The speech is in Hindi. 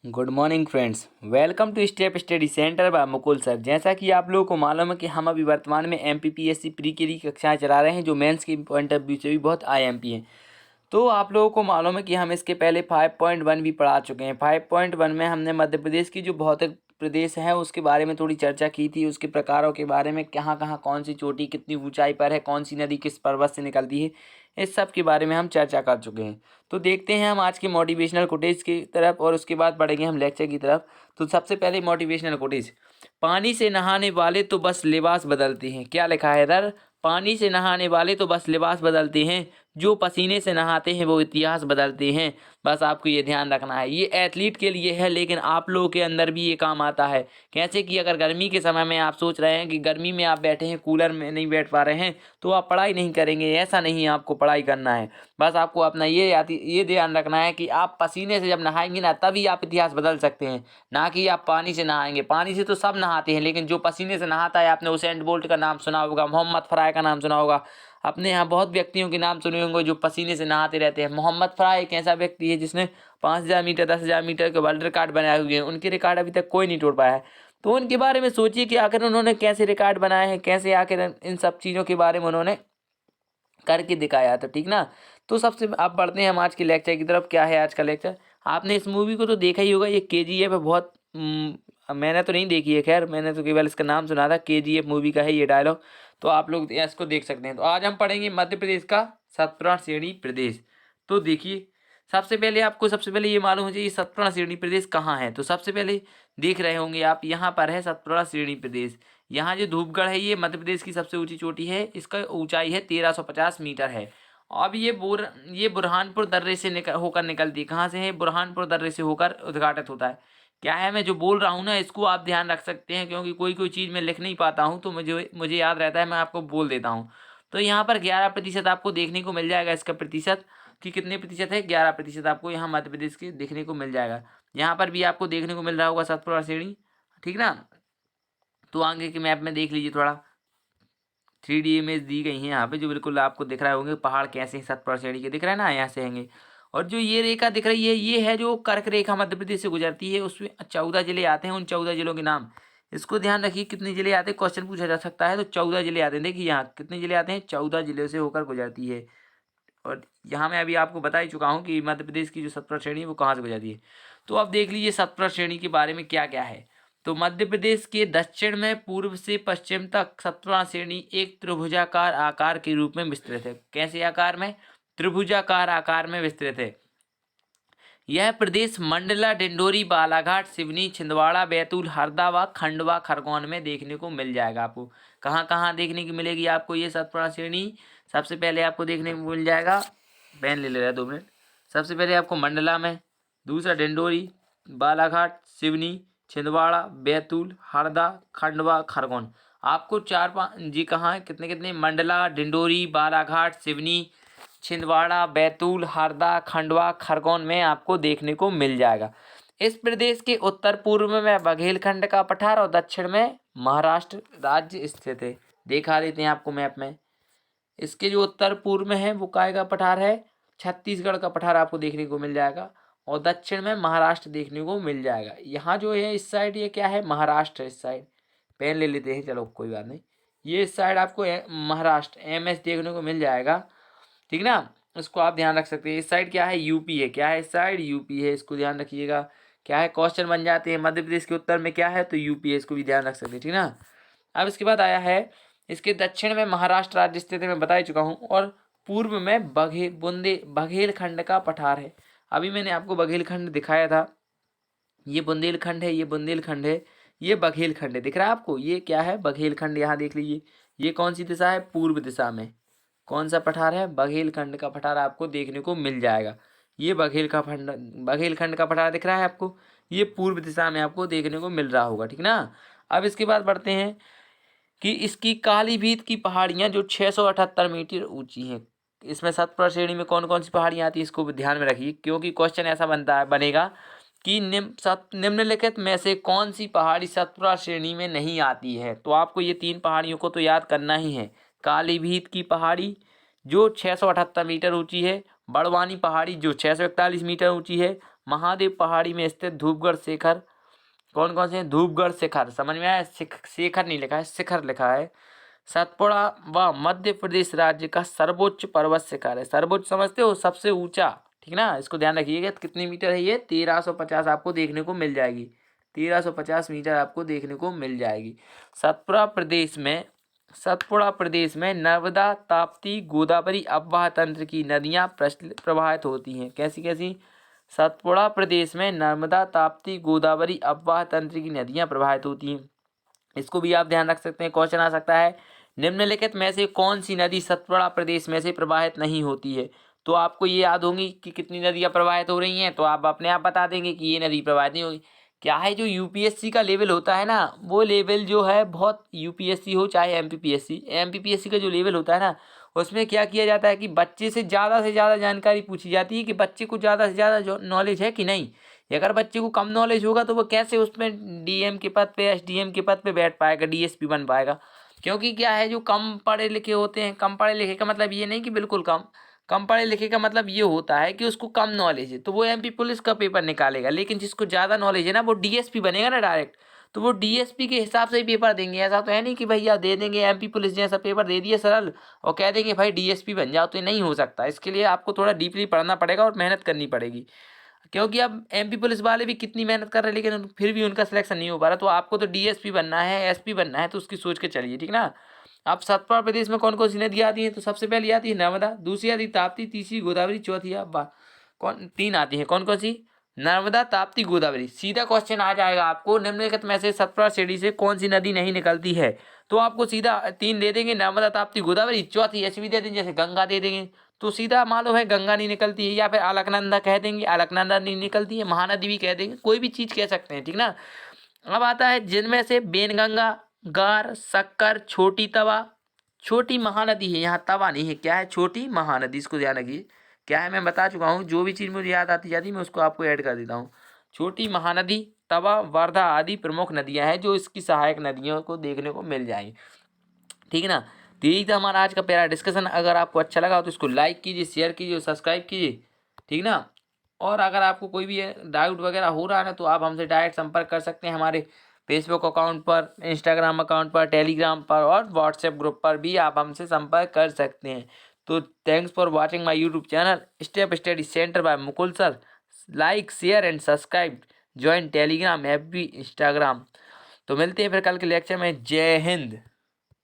Good morning friends, welcome to Step Study Centre by Mukul sir. जैसा कि आप लोगों को मालूम है कि हम अभी वर्तमान में एमपीपीएससी प्री के लिए कक्षाएं चला रहे हैं, जो मेंस की पॉइंट ऑफ व्यू से भी बहुत आईएमपी हैं। तो आप लोगों को मालूम है कि हम इसके पहले 5.1 भी पढ़ा चुके हैं। 5.1 में हमने मध्य प्रदेश की जो भौतिक प्रदेश है उसके बारे में थोड़ी चर्चा की थी, उसके प्रकारों के बारे में, कहाँ कहाँ कौन सी चोटी कितनी ऊंचाई पर है, कौन सी नदी किस पर्वत से निकलती है, इस सब के बारे में हम चर्चा कर चुके हैं। तो देखते हैं हम आज के मोटिवेशनल कोटेज की तरफ और उसके बाद बढ़ेंगे हम लेक्चर की तरफ। तो सबसे पहले मोटिवेशनल कोटेज। पानी से नहाने वाले तो बस लिबास बदलते हैं। क्या लिखा है इधर? पानी से नहाने वाले तो बस लिबास बदलते हैं, जो पसीने से नहाते हैं वो इतिहास बदलते हैं। बस आपको ये ध्यान रखना है, ये एथलीट के लिए है, लेकिन आप लोगों के अंदर भी ये काम आता है। कैसे कि अगर गर्मी के समय में आप सोच रहे हैं कि गर्मी में आप बैठे हैं, कूलर में नहीं बैठ पा रहे हैं, तो आप पढ़ाई नहीं करेंगे। ऐसा नहीं है, आपको पढ़ाई करना है। बस आपको अपना ये ध्यान रखना है कि आप पसीने से जब नहाएंगे ना, तभी आप इतिहास बदल सकते हैं, ना कि आप पानी से नहाएंगे। पानी से तो सब नहाते हैं, लेकिन जो पसीने से नहाता है, आपने उसेन बोल्ट का नाम सुना होगा, मोहम्मद फराय का नाम सुना होगा, अपने यहाँ बहुत व्यक्तियों के नाम सुने होंगे जो पसीने से नहाते रहते हैं। मोहम्मद फराय एक ऐसा व्यक्ति है जिसने 5,000 मीटर 10,000 मीटर के वर्ल्ड रिकॉर्ड बनाए हुए हैं। उनके रिकॉर्ड अभी तक कोई नहीं तोड़ पाया है। तो उनके बारे में सोचिए कि आखिर उन्होंने कैसे रिकॉर्ड बनाए हैं, कैसे आखिर इन सब चीज़ों के बारे में उन्होंने करके दिखाया। तो ठीक ना। तो सबसे आप बढ़ते हैं हम आज के लेक्चर की तरफ। क्या है आज का लेक्चर? आपने इस मूवी को तो देखा ही होगा, ये केजीएफ है। बहुत मैंने तो नहीं देखी है, खैर मैंने तो केवल इसका नाम सुना था। केजीएफ मूवी का है ये डायलॉग, तो आप लोग इसको देख सकते हैं। तो आज हम पढ़ेंगे मध्य प्रदेश का सतपुड़ा श्रेणी प्रदेश। तो देखिए, सबसे पहले ये मालूम हो चाहिए सतपुड़ा श्रेणी प्रदेश कहाँ है। तो सबसे पहले देख रहे होंगे आप, यहाँ पर है सतपुड़ा श्रेणी प्रदेश। यहाँ जो धूपगढ़ है ये मध्य प्रदेश की सबसे ऊंची चोटी है। इसका ऊंचाई है 1350 मीटर है। अब ये बुरहानपुर दर्रे से होकर निकलती है। कहाँ से है? बुरहानपुर दर्रे से होकर उद्घाटित होता है। क्या है, मैं जो बोल रहा हूँ ना, इसको आप ध्यान रख सकते हैं, क्योंकि कोई कोई चीज़ मैं लिख नहीं पाता हूँ, तो मुझे याद रहता है, मैं आपको बोल देता हूँ। तो यहाँ पर 11% आपको देखने को मिल जाएगा। इसका प्रतिशत कि कितने प्रतिशत है? 11% आपको यहाँ मध्य प्रदेश के देखने को मिल जाएगा। यहाँ पर भी आपको देखने को मिल रहा होगा सतपुड़ा श्रेणी, ठीक ना। तो आगे के मैप में देख लीजिए, थोड़ा 3D इमेज दी गई है यहाँ पे, जो बिल्कुल आपको दिख रहा होंगे पहाड़ कैसे हैं, सतपुड़ा श्रेणी के दिख रहा है ना, यहाँ से आएंगे। और जो ये रेखा दिख रही है, ये है जो कर्क रेखा मध्य प्रदेश से गुजरती है। उसमें 14 जिले आते हैं। उन 14 जिलों के नाम इसको ध्यान रखिए, कितने जिले आते हैं, क्वेश्चन पूछा जा सकता है। तो 14 जिले आते हैं। देखिए यहाँ कितने जिले आते हैं, 14 जिले से होकर गुजरती है। और यहाँ मैं अभी आपको बता ही चुका हूँ कि मध्य प्रदेश की जो सतपुड़ा श्रेणी है वो कहाँ से गुजरती है। तो अब देख लीजिए सतपुड़ा श्रेणी के बारे में क्या क्या है। तो मध्य प्रदेश के दक्षिण में पूर्व से पश्चिम तक सतपुड़ा श्रेणी एक त्रिभुजाकार आकार के रूप में विस्तृत है। कैसे आकार में? त्रिभुजाकार आकार में विस्तृत है। यह प्रदेश मंडला, डिंडोरी, बालाघाट, सिवनी, छिंदवाड़ा, बैतूल, हरदा व खंडवा, खरगोन में देखने को मिल जाएगा। आपको कहाँ कहाँ देखने की मिलेगी आपको ये सतपुड़ा श्रेणी? सबसे पहले आपको देखने को मिल जाएगा, पेन ले रहा है 2 मिनट। सबसे पहले आपको मंडला में, दूसरा डिंडोरी, बालाघाट, सिवनी, छिंदवाड़ा, बैतूल, हरदा, खंडवा, खरगोन। आपको 4-5 जी कहाँ है, कितने कितने? मंडला, डिंडोरी, बालाघाट, सिवनी, छिंदवाड़ा, बैतूल, हरदा, खंडवा, खरगोन में आपको देखने को मिल जाएगा। इस प्रदेश के उत्तर पूर्व में बघेलखंड का पठार और दक्षिण में महाराष्ट्र राज्य स्थित है। दिखा देते हैं आपको मैप में। इसके जो उत्तर पूर्व में है वो काय का पठार है? छत्तीसगढ़ का पठार आपको देखने को मिल जाएगा। और दक्षिण में महाराष्ट्र देखने को मिल जाएगा। यहाँ जो है इस साइड ये क्या है? महाराष्ट्र। इस साइड पेन ले लेते हैं, चलो कोई बात नहीं। ये इस साइड आपको महाराष्ट्र MS देखने को मिल जाएगा, ठीक ना। इसको आप ध्यान रख सकते हैं। इस साइड क्या है? यूपी है। क्या है? इस साइड यूपी है, इसको ध्यान रखिएगा। क्या है, क्वेश्चन बन जाते हैं। मध्य प्रदेश के उत्तर में क्या है? तो यूपी है, इसको भी ध्यान रख सकते हैं, ठीक ना। अब इसके बाद आया है, इसके दक्षिण में महाराष्ट्र राज्य स्थित है, मैं बता ही चुका हूँ। और पूर्व में बघेलखंड का पठार है। अभी मैंने आपको बघेलखंड दिखाया था। ये बुंदेलखंड है, ये बुंदेलखंड है, ये बघेलखंड है। दिख रहा है आपको? ये क्या है? बघेलखंड। यहाँ देख लीजिए, ये कौन सी दिशा है? पूर्व दिशा में। कौन सा पठार है? बघेलखंड का पठार आपको देखने को मिल जाएगा। ये बघेलखंड का पठार दिख रहा है आपको? ये पूर्व दिशा में आपको देखने को मिल रहा होगा, ठीक ना। अब इसके बाद बढ़ते हैं कि इसकी कालीभीत की पहाड़ियाँ जो 678 मीटर ऊंची हैं। इसमें सतपुड़ा श्रेणी में कौन कौन सी पहाड़ियाँ आती हैं, इसको भी ध्यान में रखिए, क्योंकि क्वेश्चन ऐसा बनेगा कि निम्नलिखित में से कौन सी पहाड़ी सतपुड़ा श्रेणी में नहीं आती है। तो आपको ये 3 पहाड़ियों को तो याद करना ही है। कालीभीत की पहाड़ी जो 678 मीटर ऊंची है, बड़वानी पहाड़ी जो 641 मीटर ऊंची है, महादेव पहाड़ी में स्थित धूपगढ़ शिखर। कौन कौन से हैं? धूपगढ़ शिखर, समझ में आया? शिखर नहीं लिखा है, शिखर लिखा है। सतपुड़ा व मध्य प्रदेश राज्य का सर्वोच्च पर्वत शिखर है। सर्वोच्च समझते हो? सबसे ऊंचा, ठीक ना? इसको ध्यान रखिएगा। कितनी मीटर है ये? 1350 आपको देखने को मिल जाएगी। 1350 मीटर आपको देखने को मिल जाएगी। सतपुड़ा प्रदेश में नर्मदा, ताप्ती, गोदावरी अफवाह तंत्र की नदियां प्रवाहित होती हैं। कैसी कैसी? सतपुड़ा प्रदेश में नर्मदा, ताप्ती, गोदावरी अफवाह तंत्र की नदियां प्रवाहित होती हैं। इसको भी आप ध्यान रख सकते हैं, क्वेश्चन आ सकता है। निम्नलिखित में से कौन सी नदी सतपुड़ा प्रदेश में से प्रवाहित नहीं होती है? तो आपको ये याद होंगी कि कितनी नदियां प्रवाहित हो रही हैं, तो आप अपने आप बता देंगे कि ये नदी प्रवाहित नहीं होगी। क्या है, जो यूपीएससी का लेवल होता है ना, वो लेवल जो है बहुत, यूपीएससी हो चाहे एमपीपीएससी का जो लेवल होता है ना, उसमें क्या किया जाता है कि बच्चे से ज़्यादा जानकारी पूछी जाती है कि बच्चे को ज़्यादा से ज़्यादा नॉलेज है कि नहीं। अगर बच्चे को कम नॉलेज होगा तो वो कैसे उसमें डीएम के पद पे, एसडीएम के पद पे बैठ पाएगा, डीएसपी बन पाएगा। क्योंकि क्या है, जो कम पढ़े लिखे होते हैं, कम पढ़े लिखे का मतलब ये नहीं कि बिल्कुल कम पढ़े लिखे का मतलब ये होता है कि उसको कम नॉलेज है, तो वो एमपी पुलिस का पेपर निकालेगा। लेकिन जिसको ज़्यादा नॉलेज है ना, वो डीएसपी बनेगा ना डायरेक्ट, तो वो डीएसपी के हिसाब से ही पेपर देंगे। ऐसा तो है नहीं कि भैया दे देंगे एमपी पुलिस जैसा पेपर दे दिए सरल और कह देंगे भाई डीएसपी बन जाओ, तो ये नहीं हो सकता। इसके लिए आपको थोड़ा डीपली पढ़ना पड़ेगा और मेहनत करनी पड़ेगी। क्योंकि अब एमपी पुलिस वाले भी कितनी मेहनत कर रहे हैं, लेकिन फिर भी उनका सिलेक्शन नहीं हो पा रहा। तो आपको तो डीएसपी बनना है, एसपी बनना है, तो उसकी सोच के चलिए, ठीक ना। अब सतपुड़ा प्रदेश में कौन कौन सी नदी आती है? तो सबसे पहली आती है नर्मदा, दूसरी आती है ताप्ती, तीसरी गोदावरी, चौथी तीन आती है। कौन कौन सी? नर्मदा, ताप्ती, गोदावरी। सीधा क्वेश्चन आ जाएगा आपको, निम्नलिखित में से सतपुड़ा सीढ़ी से कौन सी नदी नहीं निकलती है? तो आपको सीधा तीन दे देंगे, नर्मदा, ताप्ती, गोदावरी, चौथी ऐसी भी दे देंगे जैसे गंगा दे देंगे। तो सीधा मालूम है गंगा नहीं निकलती है, या फिर अलकनंदा कह देंगे, अलकनंदा नहीं निकलती है, महानदी भी कह देंगे, कोई भी चीज़ कह सकते हैं, ठीक ना। अब आता है जिनमें से बेनगंगा, गार, शक्कर, छोटी तवा, छोटी महानदी है, यहाँ तवा नहीं है, क्या है? छोटी महानदी। इसको ध्यान रखिए। क्या है, मैं बता चुका हूँ, जो भी चीज़ मुझे याद आती जाती मैं उसको आपको ऐड कर देता हूँ। छोटी महानदी, तवा, वर्धा आदि प्रमुख नदियाँ हैं जो इसकी सहायक नदियों को देखने को मिल जाएंगी, ठीक है ना। तो यही था हमारा आज का प्यारा डिस्कशन। अगर आपको अच्छा लगा तो इसको लाइक कीजिए, शेयर कीजिए और सब्सक्राइब कीजिए, ठीक ना। और अगर आपको कोई भी डाउट वगैरह हो रहा है ना, तो आप हमसे डायरेक्ट संपर्क कर सकते हैं हमारे फेसबुक अकाउंट पर, इंस्टाग्राम अकाउंट पर, टेलीग्राम पर और व्हाट्सएप ग्रुप पर भी आप हमसे संपर्क कर सकते हैं। तो thanks for watching my YouTube channel Step Study Centre by Mukul sir. Like, share and subscribe, join Telegram, FB, Instagram. तो मिलते हैं फिर कल के लेक्चर में। जय हिंद।